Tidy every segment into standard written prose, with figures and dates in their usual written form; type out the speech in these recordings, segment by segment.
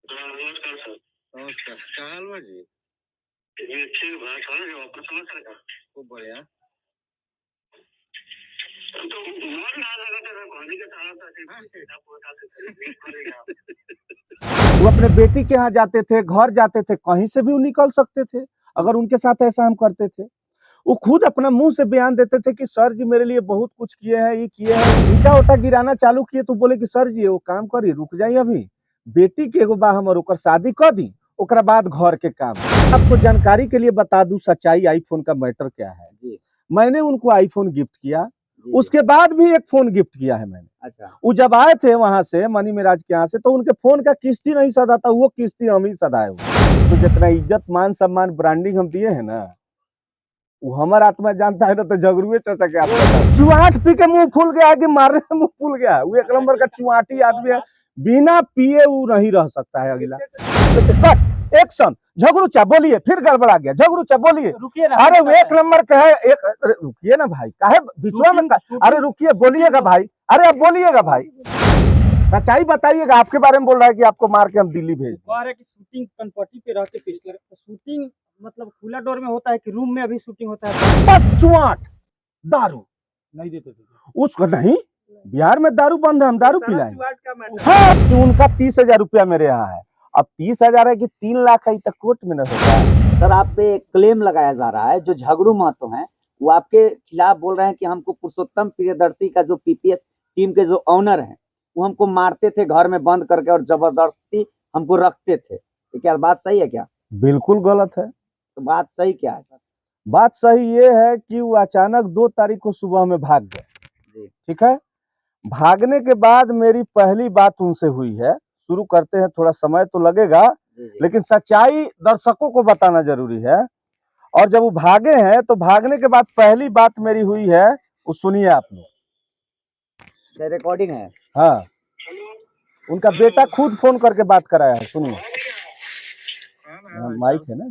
हाँ, नमस्कार सर। नमस्कार, क्या हाल बा जी? ये ठीक बा, समझ गए आपका समाचार का? खूब बढ़िया। तो मन ना लगा था गांधी के साथ आपको बता सकते वो अपने बेटी के यहाँ जाते थे, घर जाते थे, कहीं से भी वो निकल सकते थे अगर उनके साथ ऐसा हम करते थे। वो खुद अपना मुंह से बयान देते थे कि सर जी मेरे लिए बहुत कुछ किए हैं, ये किए हैं। ईटा उटा गिराना चालू किए तो बोले कि सर जी वो काम करिए, रुक जाइए अभी बेटी के एगो बा हमर ओकर शादी कर दी, ओकरा बाद घर के काम। आपको जानकारी के लिए बता दूं सच्चाई आईफोन का मैटर क्या है जी। मैंने उनको आईफोन गिफ्ट किया, उसके बाद भी एक फोन गिफ्ट किया है मैंने। अच्छा, वो जब आए थे वहां से मनी मिराज के यहाँ से तो उनके फोन का किस्ती नहीं सदा था, वो किस्ती हम ही सदाए हुए। तो जितना इज्जत मान सम्मान ब्रांडिंग हम दिए हैं ना, वो हमारा आत्मा जानता है ना। तो झगड़ुए चाचा के आप चुआट पी के मुंह फूल गया है कि मारने से मुंह फूल गया है। वो एक नंबर का चुआटी आदमी है, बिना पिए वो नहीं रह सकता है। अगला कट एक्शन झगड़ूचा बोलिए, फिर गड़बड़ा गया झगड़ूचा बोलिए। रुकिए ना, अरे वो एक नंबर का है एक। रुकिए ना भाई, काहे बीचवा में अरे रुकिए, बोलिएगा भाई, अरे अब बोलिएगा भाई, सच्चाई बताइएगा। आपके बारे में बोल रहा है कि आपको मार के हम दिल्ली भेज दें। कि शूटिंग कनपट्टी पे रहते पिछले शूटिंग मतलब खुला डोर में होता है कि रूम में अभी शूटिंग होता है? बस चुआट दारू नहीं देते थे उसको नहीं। बिहार में दारू बंद है, हम दारू पिलाएं। हाँ, कि उनका 30,000 रुपया मेरे यहाँ है। अब 30,000 है कि 3 लाख है, तक कोर्ट में न होता है। सर आप पे क्लेम लगाया जा रहा है, जो झगड़ू महतो हैं वो आपके खिलाफ बोल रहे हैं कि हमको पुरुषोत्तम प्रियदर्शी का जो पीपीएस टीम के जो ऑनर हैं वो हमको मारते थे घर में बंद करके और जबरदस्ती हमको रखते थे। ये क्या बात सही है क्या? बिल्कुल गलत है। तो बात सही क्या है सर? बात सही ये है कि वो अचानक 2 तारीख को सुबह में भाग गए। ठीक है, भागने के बाद मेरी पहली बात उनसे हुई है। शुरू करते हैं, थोड़ा समय तो लगेगा लेकिन सच्चाई दर्शकों को बताना जरूरी है। और जब वो भागे हैं तो भागने के बाद पहली बात मेरी हुई है, वो सुनिए आप लोग। रिकॉर्डिंग है। हाँ, उनका बेटा खुद फोन करके बात कराया है, सुनिए। माइक है ना।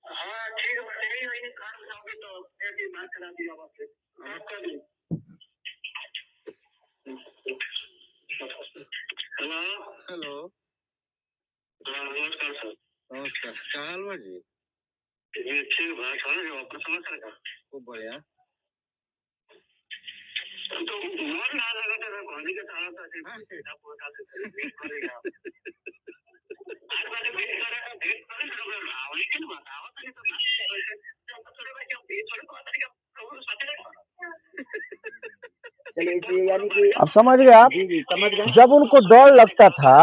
हाँ ठीक है, बताइए वही कार जाओगे तो ऐसी बात करा दी आपसे बात कर ली। हेलो हेलो, हाँ, नमस्कार सर। नमस्कार, क्या हाल बा जी? ये ठीक बा, समझ गए आपका समाचार का? खूब बढ़िया। तो मन ना लगा था गांधी के साथ आपको बता सकते भेंट करेगा। आज मैंने भेंट करा था, भेंट करे तो आवली के बात आवत नहीं तो बात कर रहे थे तो थोड़े भाई हम भेंट थोड़े बात नहीं प्रभु साथ चलिए इसे यानी कि अब समझ गए आप। जी समझ गए। जब उनको डर लगता था,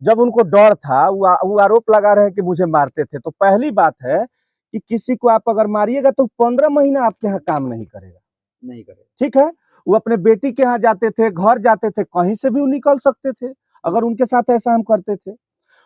जब उनको डर था, वो आरोप लगा रहे हैं कि मुझे मारते थे। तो पहली बात है कि किसी को आप अगर मारिएगा तो 15 महीना आपके यहाँ काम नहीं करेगा। नहीं करेगा, ठीक है। वो अपने बेटी के यहाँ जाते थे, घर जाते थे, कहीं से भी वो निकल सकते थे अगर उनके साथ ऐसा हम करते थे।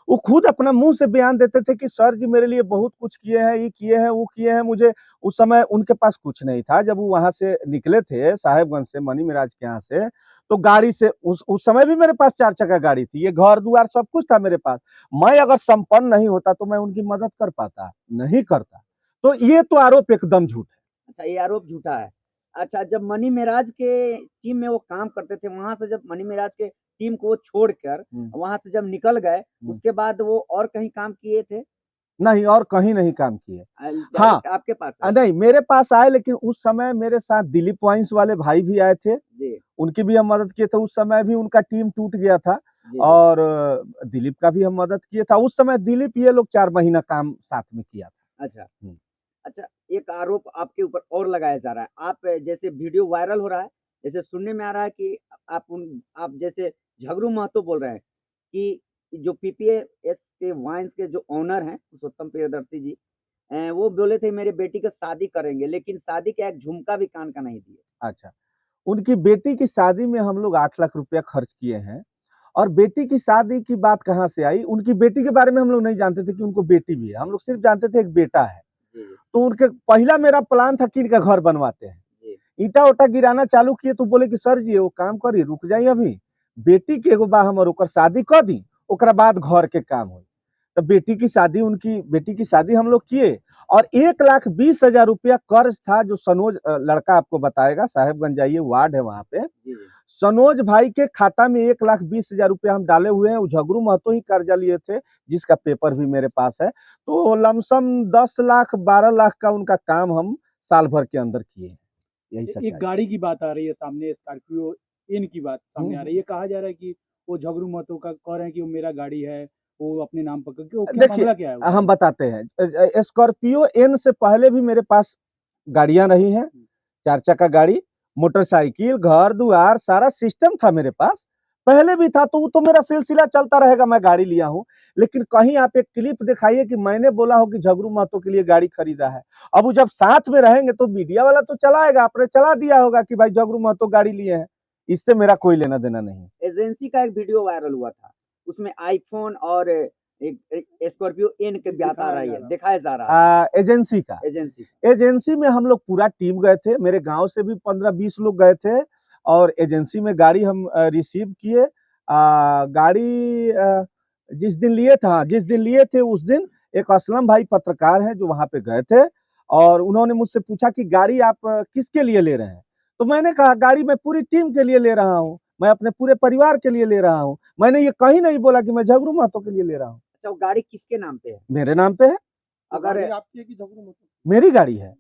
वो खुद अपना मुंह से बयान देते थे कि सर जी मेरे लिए बहुत कुछ किए हैं, ये किए हैं, वो किए हैं। मुझे उस समय उनके पास कुछ नहीं था। जब वो वहां से निकले थे साहेबगंज से, मनी मिराज के यहाँ से, तो गाड़ी से उस समय भी मेरे पास 4 चक्का गाड़ी थी, ये घर द्वार सब कुछ था मेरे पास। मैं अगर संपन्न नहीं होता तो मैं उनकी मदद कर पाता, नहीं करता। तो ये तो आरोप एकदम झूठ है। अच्छा ये आरोप झूठा है। अच्छा जब मनी मिराज के टीम में वो काम करते थे, वहां से जब मनी मिराज के टीम को छोड़कर वहां से जब निकल गए उसके बाद वो और कहीं काम किए थे? नहीं, और कहीं नहीं काम किए। हाँ, आपके पास नहीं मेरे पास आए, लेकिन उस समय मेरे साथ दिलीप वाइंस वाले भाई भी आए थे जी। उनकी भी हम मदद किए थे। उस समय भी उनका टीम टूट गया था जी। और दिलीप का भी हम मदद किए था। उस समय दिलीप ये लोग 4 महीना काम साथ में किया था। अच्छा अच्छा, एक आरोप आपके ऊपर और लगाया जा रहा है। आप जैसे वीडियो वायरल हो रहा है, जैसे सुनने में आ रहा है कि आप जैसे झगड़ू महतो बोल रहे हैं कि जो पीपीएस के वाइन्स के जो ओनर हैं पुरुषोत्तम प्रियदर्शी जी, वो बोले थे मेरे बेटी का शादी करेंगे, लेकिन शादी का एक झुमका भी कान का नहीं दिए। अच्छा, उनकी बेटी की शादी में हम लोग 8 लाख रुपया खर्च किए हैं। और बेटी की शादी की बात कहाँ से आई? उनकी बेटी के बारे में हम लोग नहीं जानते थे कि उनको बेटी भी है। हम लोग सिर्फ जानते थे एक बेटा है। तो उनके पहला मेरा प्लान था कि इनका घर बनवाते हैं। ईटा उटा गिराना चालू किए तो बोले कि सर जी वो काम करिए, रुक जाइए अभी बेटी के एगो बा हमर ओकर शादी कर दी, ओकरा बाद घर के काम हो। तो बेटी की शादी, उनकी बेटी की शादी हम लोग किए। और 1,20,000 रुपया कर्ज था, जो सनोज लड़का आपको बताएगा, साहेबगंज जाइए, वार्ड है वहां पे, जी जी सनोज भाई के खाता में 1,20,000 रुपया हम डाले हुए हैं। वो झगड़ू महतो ही कर्जा लिए थे, जिसका पेपर भी मेरे पास है। तो लमसम 10 लाख 12 लाख का उनका काम हम साल भर के अंदर किए हैं। यही एक सच्चाई गाड़ी की बात आ रही है सामने, स्कॉर्पियो इन की बात सामने आ रही है। कहा जा रहा है कि वो झगड़ू महतो का कह रहे हैं कि वो मेरा गाड़ी है, वो अपने नाम पर करके, वो क्या मामला क्या है देखिए, वो? हम बताते हैं। स्कॉर्पियो एन से पहले भी मेरे पास गाड़ियां रही हैं, 4 चक्का गाड़ी, मोटरसाइकिल, घर दुआर, सारा सिस्टम था मेरे पास, पहले भी था। तो वो तो मेरा सिलसिला चलता रहेगा, मैं गाड़ी लिया हूँ। लेकिन कहीं आप एक क्लिप दिखाइए कि मैंने बोला हो कि झगड़ू महतो के लिए गाड़ी खरीदा है। अब वो जब साथ में रहेंगे तो मीडिया वाला तो चलाएगा, आपने चला दिया होगा कि भाई झगड़ू महतो गाड़ी लिए हैं। इससे मेरा कोई लेना देना नहीं। एजेंसी का एक वीडियो वायरल हुआ था, उसमें आईफोन और एक स्कॉर्पियो एन के बात आ रही है, दिखाया जा रहा है एजेंसी का एजेंसी। एजेंसी में हम लोग पूरा टीम गए थे, मेरे गांव से भी 15-20 लोग गए थे, और एजेंसी में गाड़ी हम रिसीव किए। गाड़ी जिस दिन लिए थे उस दिन एक असलम भाई पत्रकार हैं जो वहां पे गए थे, और उन्होंने मुझसे पूछा कि गाड़ी आप किसके लिए ले रहे हैं। तो मैंने कहा गाड़ी मैं पूरी टीम के लिए ले रहा हूँ, मैं अपने पूरे परिवार के लिए ले रहा हूँ। मैंने ये कहीं नहीं बोला कि मैं झगड़ू महतो के लिए ले रहा हूँ। अच्छा, वो गाड़ी किसके नाम पे है? मेरे नाम पे है, अगर आपकी है कि झगड़ू महतो? मेरी गाड़ी है।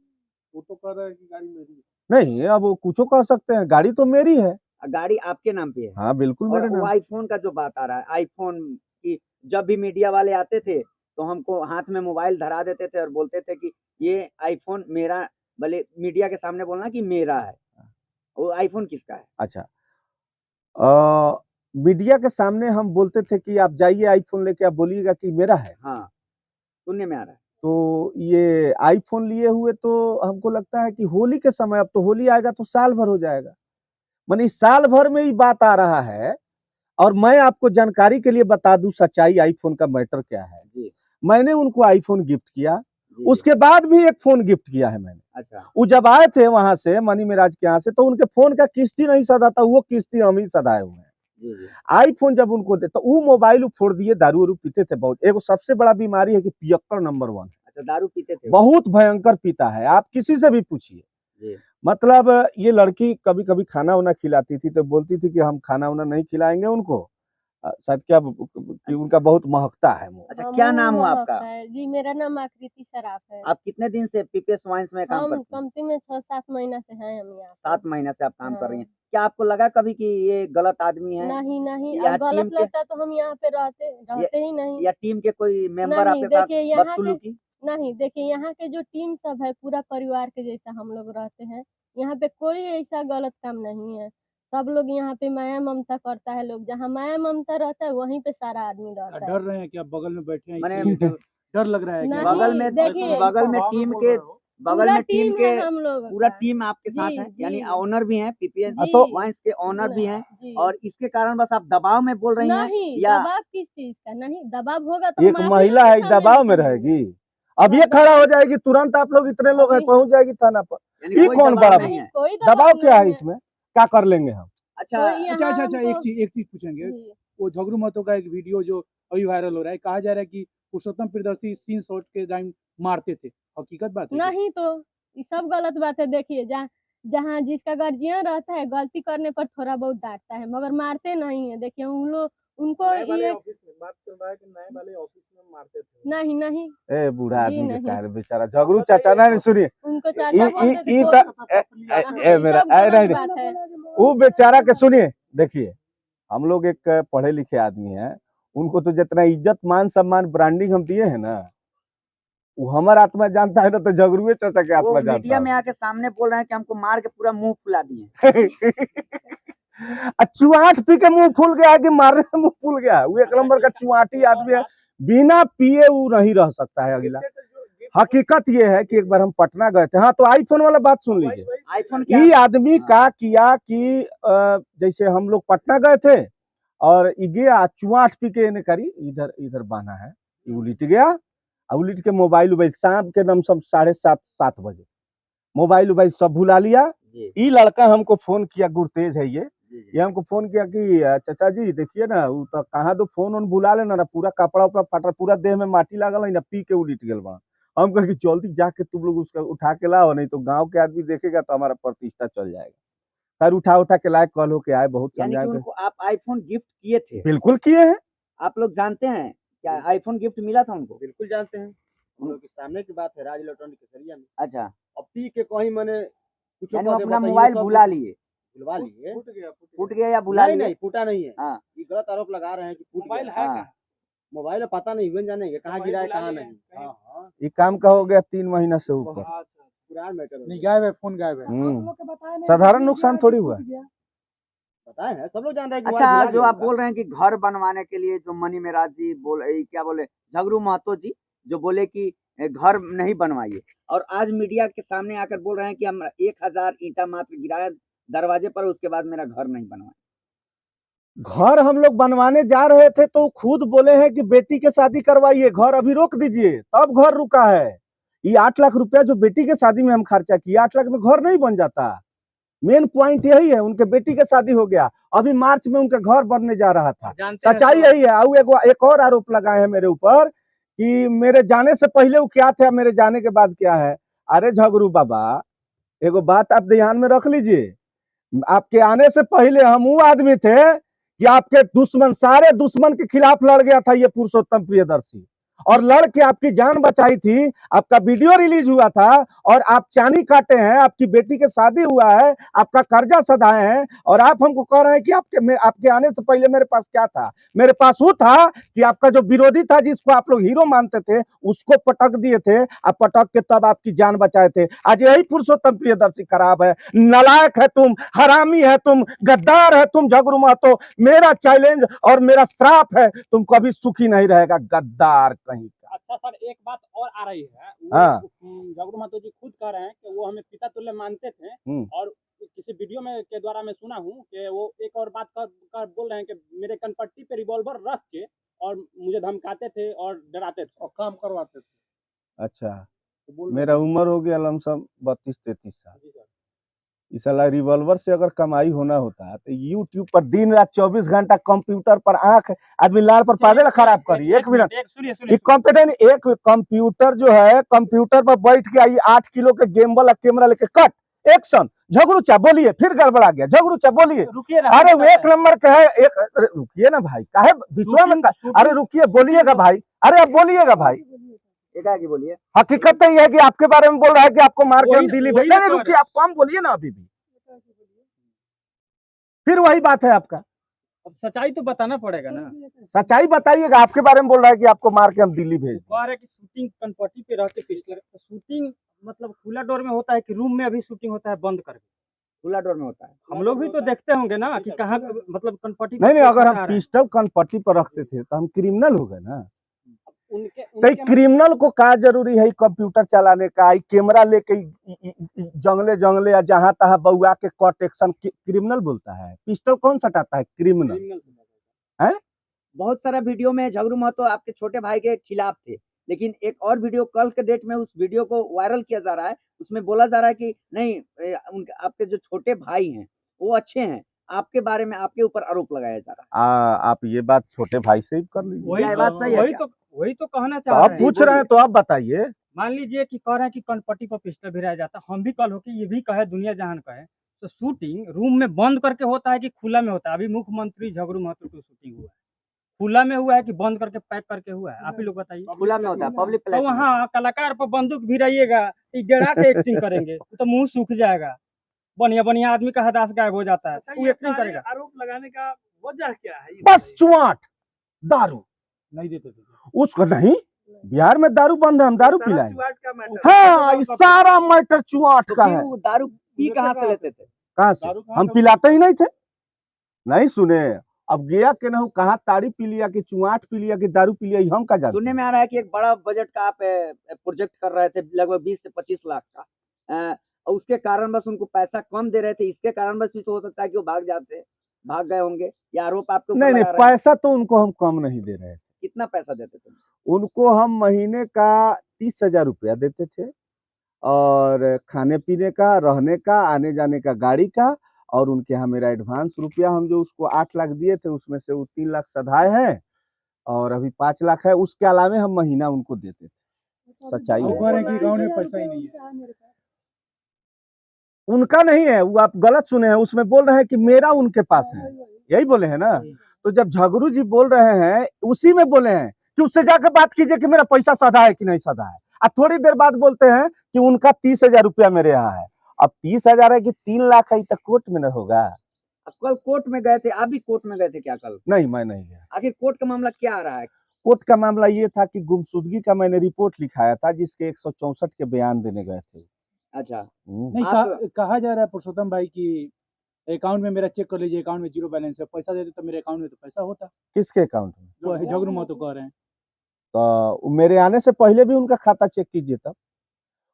वो तो कह रहा है कि गाड़ी मेरी है। नहीं, अब वो कुछ कह सकते हैं, गाड़ी तो मेरी है। गाड़ी आपके नाम पे है? हाँ बिल्कुल और मेरे वो नाम। आईफोन का जो बात आ रहा है, आईफोन की जब भी मीडिया वाले आते थे तो हमको हाथ में मोबाइल धरा देते थे और बोलते थे कि ये आईफोन मेरा, भले मीडिया के सामने बोलना कि मेरा है। वो आईफोन किसका है? अच्छा, मीडिया के सामने हम बोलते थे कि आप जाइए आईफोन लेके, आप बोलिएगा कि मेरा है। हाँ, सुनने में आ रहा है। तो ये आईफोन लिए हुए तो हमको लगता है कि होली के समय, अब तो होली आएगा तो साल भर हो जाएगा, माने इस साल भर में ही बात आ रहा है। और मैं आपको जानकारी के लिए बता दूं सच्चाई, आईफोन का मैटर क्या है। जी मैंने उनको आईफोन गिफ्ट किया, जी उसके बाद भी एक फोन गिफ्ट किया है मैंने। अच्छा, वो जब आए थे वहां से मनी मिराज के यहाँ से, तो उनके फोन का किस्ती नहीं सदा था, वो किस्ती हम ही सदाए हुए हैं। जी जी आईफोन जब उनको दे तो वो मोबाइल फोड़ दिए, दारू वारू पीते थे बहुत। एगो सबसे बड़ा बीमारी है कि पियक्कर नंबर 1, अच्छा, दारू पीते थे वो? बहुत भयंकर पीता है, आप किसी से भी पूछिए। जी मतलब ये लड़की कभी कभी खाना वाना खिलाती थी तो बोलती थी कि हम खाना वाना नहीं खिलाएंगे उनको, शायद क्या कि उनका बहुत महकता है मुंह। अच्छा, क्या नाम हुआ आपका? जी, मेरा नाम आकृति सराफ है। आप कितने दिन से पीपीएस वाइन्स में काम हम करती हैं? कंपनी में 6-7 महीना से हैं हम यहाँ पे। 7 महीने से आप काम कर रही हैं। हाँ। क्या आपको लगा कभी कि ये गलत आदमी है? नहीं, नहीं, या अब टीम गलत के लगता तो हम यहाँ पे रहते ही नहीं। या टीम के कोई मेंबर नहीं, आपके साथ देखिए यहाँ के बदसलूकी? नहीं, देखिए यहाँ के जो टीम सब है पूरा परिवार के जैसा हम लोग रहते हैं। यहाँ पे कोई ऐसा गलत काम नहीं है। सब लोग यहाँ पे माया ममता करता है लोग, जहाँ माया ममता रहता है वहीं पे सारा आदमी रहता है। डर रहे हैं कि आप बगल में बैठे हैं माने इसलिए डर लग रहा है क्या? नहीं, बगल में देखिए बगल में टीम के बगल पूरा में टीम टीम के है हम लोग पूरा का। टीम आपके साथ जी, है, यानी जी। ओनर भी हैं, पीपीएस जी। वाइन्स के ओनर भी हैं, जी। और इसके कारण बस आप दबाव में बोल रही हैं नहीं, या दबाव किस चीज़ का? नहीं, दबाव होगा तो एक हम आप ही महिला लोग है, के सामने दबाव में दिखाएंगे। रहेगी, अब ये खड़ा हो जाएगी तुरंत, आप लोग इतने लोग हैं, अभी- पहुंच जाएगी थाना पर। यानी ये कोई कौन दबाव बड़ा नहीं है? कोई दबाव क्या है नहीं इसमें, क्या कर लेंगे हम। अच्छा, कोई यहाँ अच्छा, हमको- एक चीज पूछेंगे। जी। वो झगड़ू महतो का एक वीडियो जो अभी वायरल हो रहा है, कहा जा रहा है कि पुरुषोत्तम प्रियदर्शी सीन शॉट के टाइम मारते थे, हकीकत बात है क्या? नहीं तो ये सब गलत बात है। देखिए जहाँ जहाँ जिसका गार्जियन रहता है गलती करने पर थोड़ा बहुत डांटता है, मगर मारते नहीं है। देखिए उन लोग उनको ये ऑफिस में बात चल रहा है कि नए वाले ऑफिस में मारते थे। नहीं, नहीं, ए बूढ़ा जी आदमी के नहीं। कारण बेचारा झगड़ू चाचा नहीं सुनिए, उनको ई चाचा बोलते थे ई तो ए मेरा सब ए गलत नहीं बात है। वो बेचारा के सुनिए। देखिए हम लोग एक पढ़े लिखे आदमी हैं, उनको तो जितना इज्जत मान सम्मान ब्रांडिंग हम दिए हैं ना, वो हमारा आत्मा जानता है ना, तो झगड़ुए चाचा के वो आत्मा जानता मीडिया में है। आके सामने बोल रहे हैं कि हमको मार के पूरा मुंह फुला दिए। चुआट पी के मुंह फूल गया है कि मारने से मुंह फूल गया है? वो एक नंबर का चुआटी आदमी है, बिना पिए वो नहीं रह सकता है। अगला हकीकत ये है कि एक बार हम पटना गए थे। हाँ, तो आईफोन वाला बात सुन लीजिए। आईफोन क्या? ये आदमी का किया कि जैसे हम लोग पटना गए थे और ये गया चुआट पी के ने करी, इधर इधर बांधा है, ये उलिट गया, उलिट के मोबाइल उबाइल शाम के दम सब 7:30 बजे मोबाइल उबाइल सब भुला लिया। जी ये लड़का हमको फोन किया, गुरतेज है ये जी हमको फोन किया कि चाचा जी देखिए ना, वो तो कहाँ तो फोन उन भुला लेना ना, पूरा कपड़ा उपड़ा फाटा, पूरा देह में माटी लागल है ना, पी के उलिट गेल बा। हम कहे कि जल्दी जाके तुम लोग उसका उठा के लाओ, नहीं तो गांव के आदमी देखेगा तो हमारा प्रतिष्ठा चल जाएगा। खैर उठा के लाए, कल होके आए, बहुत यानी कि समझाए। उनको आप आईफोन गिफ्ट किए थे? बिल्कुल किए हैं। आप लोग जानते हैं क्या आईफोन गिफ्ट मिला था उनको? बिल्कुल जानते हैं, हम लोग के सामने की बात है, राज इलेक्ट्रॉनिक केसरिया में। अच्छा, अब पी के कहीं मैंने कुछ यानी वो अपना मोबाइल भुला लिए, बुलवा लिए। फूट गया या भुला नहीं लिए? नहीं, फूटा नहीं है। हाँ। ये गलत आरोप लगा रहे हैं कि फूट मोबाइल गया। है हाँ। कहाँ? मोबाइल पता नहीं, हुए जानेंगे कहाँ गिरा है कहाँ नहीं। कहीं- हाँ हाँ, ये काम का हो गया 3 महीना से ऊपर। पुराना मैटर नहीं गायब है, फोन गायब है। साधारण नुकसान थोड़ी हुआ। बताए हैं, सब लोग जान रहे हैं कि अच्छा, मोबाइल जो गिरा आप होगा। बोल रहे हैं कि घर बनवाने के लिए जो मनी मेराज जी क्या बोले, झगरू महतो जी जो बोले कि घर नहीं बनवाइए, और आज मीडिया के सामने आकर बोल रहे हैं कि हम 1000 ईंटा मात्र गिराए दरवाजे पर, उसके बाद मेरा घर नहीं बनवाए। घर हम लोग बनवाने जा रहे थे तो खुद बोले हैं कि बेटी के शादी करवाइए, घर अभी रोक दीजिए, तब घर रुका है। ये 8 लाख रुपया जो बेटी के शादी में हम खर्चा किया, 8 लाख में घर नहीं बन जाता। मेन पॉइंट यही है, उनके बेटी के शादी हो गया, अभी मार्च में उनका घर बनने जा रहा था। सच्चाई यही है। और एक और आरोप लगाए हैं मेरे ऊपर कि मेरे जाने से पहले वो क्या था, मेरे जाने के बाद क्या है। अरे झगरू बाबा, एगो बात आप ध्यान में रख लीजिए, आपके आने से पहले हम वो आदमी थे कि आपके दुश्मन, सारे दुश्मन के खिलाफ लड़ गया था ये पुरुषोत्तम प्रियदर्शी, और लड़ के आपकी जान बचाई थी। आपका वीडियो रिलीज हुआ था और आप चानी काटे हैं, आपकी बेटी के शादी हुआ है, आपका कर्जा सधाए हैं, और आप हमको कह रहे हैं कि आपके आने से पहले मेरे पास क्या था। मेरे पास वो था कि आपका जो विरोधी था, जिसको आप लोग हीरो मानते थे, उसको पटक दिए थे, आप पटक के तब आपकी जान बचाए थे। आज यही पुरुषोत्तम प्रियदर्शी खराब है, नालायक है तुम, हरामी है तुम, गद्दार है तुम झगरू महतो। मेरा चैलेंज और मेरा श्राप है, तुम कभी सुखी नहीं रहेगा, गद्दार कहीं का। अच्छा सर, एक बात और आ रही है, हाँ। झगड़ू महतो जी खुद कह रहे हैं कि वो हमें पिता तुल्य मानते थे, और किसी वीडियो में के द्वारा मैं सुना हूँ कि वो एक और बात कर बोल रहे हैं कि मेरे कनपट्टी पे रिवॉल्वर रख के और मुझे धमकाते थे और डराते थे और काम करवाते थे। अच्छा, मेरा उम्र हो गया लमसम 32-33 साल। जी सर। इस साला रिवॉल्वर से अगर कमाई होना होता तो यूट्यूब पर दिन रात 24 घंटा कंप्यूटर पर आंख आदमी लाल पर पादल खराब करी। एक मिनट, एक कॉम्पिटेंट, एक कंप्यूटर जो है, कंप्यूटर पर बैठ के आई 8 किलो के गेम्बल कैमरा लेके कट एक्शन। झगड़ूचा बोलिए, फिर गड़बड़ा गया, झगड़ूचा बोलिए। रुकिए, अरे वो 1 नंबर का है। एक रुकिए ना भाई, काहे बीचवा में अरे रुकिए, बोलिएगा भाई, अरे आप बोलिएगा भाई। की बोलिए। हकीकत तो ये है कि आपके बारे में बोल रहा है कि आपको मार के हम दिल्ली भेज। नहीं रुकिए, आप कम बोलिए ना अभी भी, फिर वही बात है आपका। अब सच्चाई तो बताना पड़ेगा ना। सच्चाई बताइएगा, आपके बारे में बोल रहा है कि आपको मार के हम दिल्ली भेज। कह रहे कि शूटिंग कनपट्टी पे रहते पिछले, शूटिंग मतलब खुला डोर में होता है कि रूम में अभी शूटिंग होता है बंद करके? खुला डोर में होता है। हम लोग भी तो देखते होंगे ना कि कहाँ पे, मतलब कनपट्टी नहीं, अगर हम पिस्टल कनपट्टी पर रखते थे तो हम क्रिमिनल हो गए ना। तो क्रिमिनल को क्या जरूरी है कंप्यूटर चलाने का, कैमरा लेके जंगले या जहां तहां बउआ के कट एक्शन क्रिमिनल बोलता है? पिस्टल कौन सटाता है? क्रिमिनल है। बहुत सारा वीडियो में झगरू महतो आपके छोटे भाई के खिलाफ थे, लेकिन एक और वीडियो कल के डेट में उस वीडियो को वायरल किया जा रहा है, उसमें बोला जा रहा है कि नहीं, आपके जो छोटे भाई हैं वो अच्छे हैं, आपके बारे में आपके ऊपर आरोप लगाया जा रहा है। आप ये बात छोटे भाई से ही कर लीजिए। बात सही है क्या? वही तो कहना तो चाह आप रहे हैं। पूछ रहे हैं तो आप बताइए। मान लीजिए कि कह रहे हैं कि कनपट्टी पर पिस्टल भिराया जाता, हम भी कल होके ये भी कहे, दुनिया जहान कहे, तो शूटिंग रूम में बंद करके होता है कि खुला में होता है? अभी मुख्यमंत्री झगड़ू महतो की शूटिंग हुआ है, खुला में हुआ है कि बंद करके पैक करके हुआ है? आप ही लोग बताइए। खुला में होता है, पब्लिक तो प्लेस में। वहाँ कलाकार पर बंदूक भिराइएगा, डेरा के एक्टिंग करेंगे तो मुंह सूख जाएगा। बढ़िया बढ़िया आदमी का हदास गायब हो जाता है, वो एक्टिंग करेगा। आरोप लगाने का वजह क्या है? बस चुआट, दारू नहीं देते थे उसको नहीं। बिहार में दारू बंद है, हम दारू पिलाएं। का मैटर हाँ, ये सारा मैटर चुआट तो का फिर है। वो दारू पी कहाँ से लेते थे? कहाँ से? हम पिलाते ही नहीं थे। नहीं सुने? अब गया के ना कहा ताड़ी पी लिया कि चुआट पी लिया कि दारू पी लिया, हम का जानते सुनने में आ रहा है कि एक बड़ा बजट का आप प्रोजेक्ट कर रहे थे, लगभग 20 से 25 लाख का, और उसके कारण बस उनको पैसा कम दे रहे थे, इसके कारण बस भी तो हो सकता है कि वो भाग गए होंगे, या आरोप आपके ऊपर नहीं, लगा रहे हैं। पैसा तो उनको हम कम नहीं दे रहे थे। कितना पैसा देते थे? उनको हम महीने का 30,000 रुपया देते थे, और खाने पीने का, रहने का, आने जाने का, गाड़ी का, और उनके यहाँ मेरा एडवांस रुपया हम जो उसको 8 लाख दिए थे, उसमें से वो 3 लाख सधाए हैं और अभी 5 लाख है। उसके अलावे हम महीना उनको देते थे। सच्चाई वो है। कह रहे हैं कि अकाउंट में पैसा ही नहीं है। उनका नहीं है, वो आप गलत सुने हैं, उसमें बोल रहे हैं कि मेरा उनके पास है, यही बोले हैं ना। तो जब झगरू जी बोल रहे हैं उसी में बोले हैं कि उससे जाकर बात कीजिए कि मेरा पैसा सधा है कि नहीं सधा है। अब थोड़ी देर बाद बोलते हैं कि उनका 30,000 रुपया मेरे यहाँ है। अब 30,000 है कि 3 लाख है, तो कोर्ट में न होगा। अब कल कोर्ट में गए थे, आप भी कोर्ट में गए थे क्या कल? नहीं, मैं नहीं गया। आखिर कोर्ट का मामला क्या आ रहा है? कोर्ट का मामला ये था कि गुमशुदगी का मैंने रिपोर्ट लिखाया था, जिसके 164 के बयान देने गए थे। अच्छा, नहीं, आप कहा जा रहा है पुरुषोत्तम भाई की अकाउंट में मेरा चेक कर लीजिए, अकाउंट में 0 बैलेंस है, पैसा देते तो मेरे अकाउंट में तो पैसा होता। किसके अकाउंट में? वो झगड़ू महतो कह रहे हैं। तो मेरे आने से पहले भी उनका खाता चेक कीजिए। तब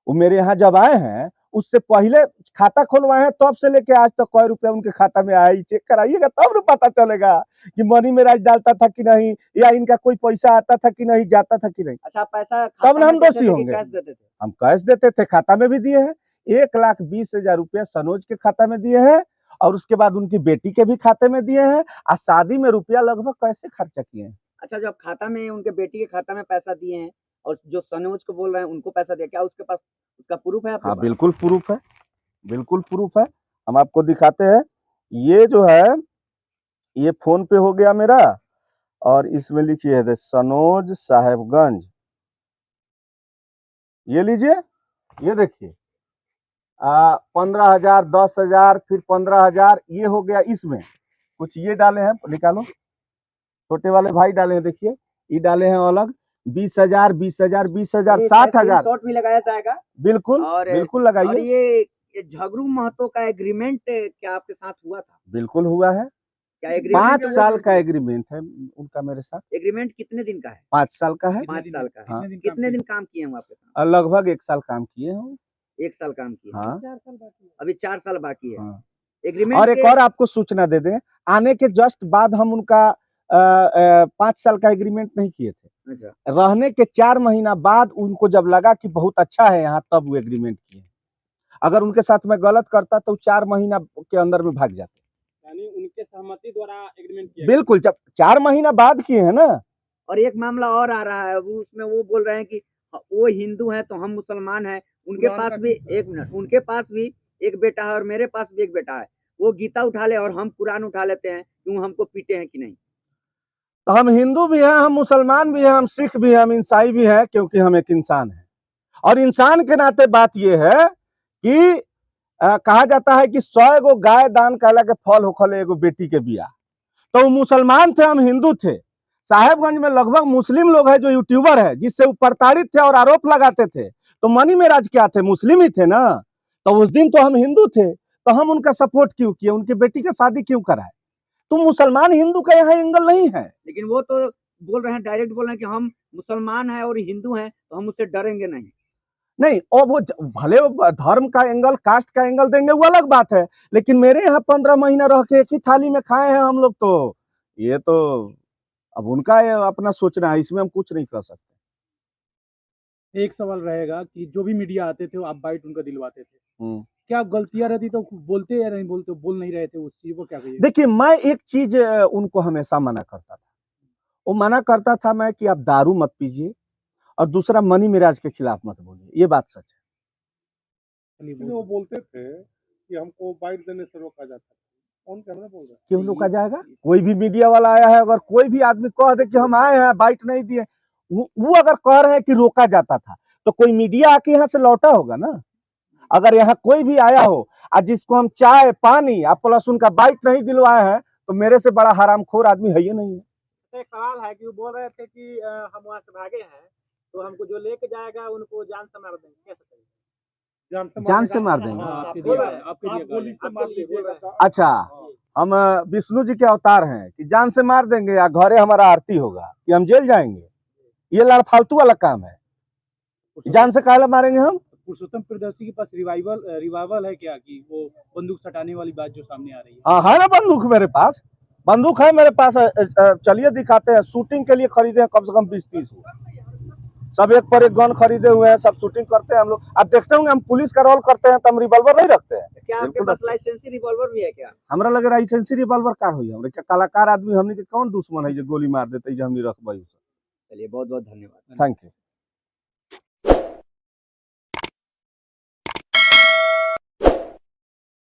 वो मेरे यहाँ जब आए हैं उससे पहले खाता खुलवाए हैं, तब से लेके आज तक कोई रुपया उनके खाता में आया, चेक कराइएगा तब न पता चलेगा कि मनी मेराज डालता था कि नहीं, या इनका कोई पैसा आता था कि नहीं, जाता था कि नहीं। अच्छा, पैसा तब न हम देते दोषी थे कि होंगे। कैश देते थे? हम कैश देते थे, खाता में भी दिए हैं। 1,20,000 रुपया सनोज के खाता में दिए हैं, और उसके बाद उनकी बेटी के भी खाते में दिए हैं, और शादी में रुपया लगभग कैसे खर्चा किए हैं। अच्छा, जब खाता में उनके बेटी के खाता में पैसा दिए हैं और जो सनोज को बोल रहे हैं उनको पैसा दिया, क्या उसके पास उसका प्रूफ है आपके हाँ, पास? बिल्कुल प्रूफ है, बिल्कुल प्रूफ है। हम आपको दिखाते हैं। ये जो है ये फोन पे हो गया मेरा, और इसमें लिखिए है सनोज साहेबगंज। ये लीजिए, ये देखिए 15,000, 10,000, फिर 15,000, ये हो गया। इसमें कुछ ये डाले हैं, निकालो, छोटे वाले भाई डाले हैं, देखिए ये डाले हैं अलग 20,000, 20,000, 20,000, 60,000। शॉट भी लगाया जाएगा बिल्कुल और बिल्कुल और लगाइए। ये झगड़ू महतो का एग्रीमेंट क्या आपके साथ हुआ था? बिल्कुल हुआ है। क्या एग्रीमेंट 5 साल का एग्रीमेंट है उनका मेरे साथ। एग्रीमेंट कितने दिन का है? 5 साल का है। 5 साल का है। हाँ। कितने दिन काम किए हैं आपके साथ? और लगभग 1 साल काम किए हैं। 1 साल काम किए। हाँ। अभी 4 साल बाकी है। हाँ। एग्रीमेंट और एक और आपको सूचना दे दें, आने के जस्ट बाद हम उनका 5 साल का एग्रीमेंट नहीं किए थे। अच्छा, रहने के 4 महीना बाद उनको जब लगा कि बहुत अच्छा है यहाँ, तब वो एग्रीमेंट किए। अगर उनके साथ मैं गलत करता तो 4 महीना के अंदर में भाग जाते। यानी उनके सहमति द्वारा एग्रीमेंट किया बिल्कुल, जब 4 महीना बाद किए हैं ना। और एक मामला और आ रहा है, वो उसमें वो बोल रहे हैं कि वो हिंदू हैं तो हम मुसलमान हैं। उनके पास भी, एक मिनट, उनके पास भी एक बेटा है और मेरे पास भी एक बेटा है। वो गीता उठा ले और हम कुरान उठा लेते हैं, क्यों हमको पीटे हैं कि नहीं? तो हम हिंदू भी हैं, हम मुसलमान भी हैं, हम सिख भी हैं, हम ईसाई भी हैं, क्योंकि हम एक इंसान हैं। और इंसान के नाते बात यह है कि कहा जाता है कि 100 गो गाय दान कैला के फल होखले एगो बेटी के बिया। तो वो मुसलमान थे, हम हिंदू थे। साहेबगंज में लगभग मुस्लिम लोग हैं जो यूट्यूबर है, जिससे वो प्रताड़ित थे और आरोप लगाते थे। तो मनी मेराज क्या थे? मुस्लिम ही थे ना। तो उस दिन तो हम हिंदू थे, तो हम उनका सपोर्ट क्यों किए, उनकी बेटी का शादी क्यों कराए? तो मुसलमान हिंदू का यहाँ एंगल नहीं है। लेकिन वो तो बोल रहे हैं, डायरेक्ट बोल रहे हैं कि हम मुसलमान हैं और हिंदू हैं तो हम उससे डरेंगे नहीं। नहीं, और वो भले धर्म का एंगल, कास्ट का एंगल देंगे, वो अलग बात है। लेकिन मेरे यहाँ 15 महीना रह के एक ही थाली में खाए हैं हम लोग, तो ये तो अब उनका अपना सोचना है, इसमें हम कुछ नहीं कर सकते। एक सवाल रहेगा कि जो भी मीडिया आते थे आप बाइट उनका दिलवाते थे, क्या गलतियां रहती तो बोलते या नहीं बोलते, बोल नहीं रहे थे उस चीज को, क्या कहिए? देखिए, मैं एक चीज उनको हमेशा मना करता था। वो मना करता था मैं कि आप दारू मत पीजिए, और दूसरा मनी मिराज के खिलाफ मत बोलिए। ये बात सच है। वो बोलते थे कि हमको बाइट देने से रोका जाता है। कौन कैमरा बोल रहा है? क्यों रोका जाएगा? कोई भी मीडिया वाला आया है, अगर कोई भी आदमी कह दे कि हम आए हैं बाइट नहीं दिए, वो अगर कह रहे हैं कि रोका जाता था, तो कोई मीडिया आके यहाँ से लौटा होगा ना। अगर यहाँ कोई भी आया हो और जिसको हम चाय पानी या प्लस उनका बाइट नहीं दिलवाए हैं, तो मेरे से बड़ा हरामखोर आदमी है ही नहीं है। एक सवाल है कि वो बोल रहे थे कि हम वहाँ से भागे हैं तो हमको जो लेके जाएगा उनको जान से मार देंगे, कैसे करेंगे? जान से मार देंगे। अच्छा, हम विष्णु जी के अवतार हैं कि जान से मार देंगे या घरे हमारा आरती होगा कि हम जेल जाएंगे? ये लाल फालतू वाला काम है। जान से काला मारेंगे हम? पुरुषोत्तम प्रियदर्शी के पास रिवाइवल है क्या, कि वो बंदूक सटाने वाली बात जो सामने आ रही है? हाँ, है ना बंदूक मेरे पास, बंदूक है मेरे पास। चलिए दिखाते हैं। शूटिंग के लिए खरीदे हैं कम से कम 20-30 सब एक पर एक गन खरीदे हुए हैं, सब शूटिंग करते हैं हम लोग। आप देखते होंगे हम पुलिस का रोल करते हैं तो हम रिवॉल्वर नहीं रखते हैं। क्या आपके पास लाइसेंसी रिवॉल्वर भी है क्या? हमरा लगे लाइसेंसी रिवॉल्वर का हुई हमरे, क्या कलाकार आदमी हमने के कौन दुश्मन है जो गोली मार देते जो हमने रखबई। चलिए, बहुत बहुत धन्यवाद। Thank you.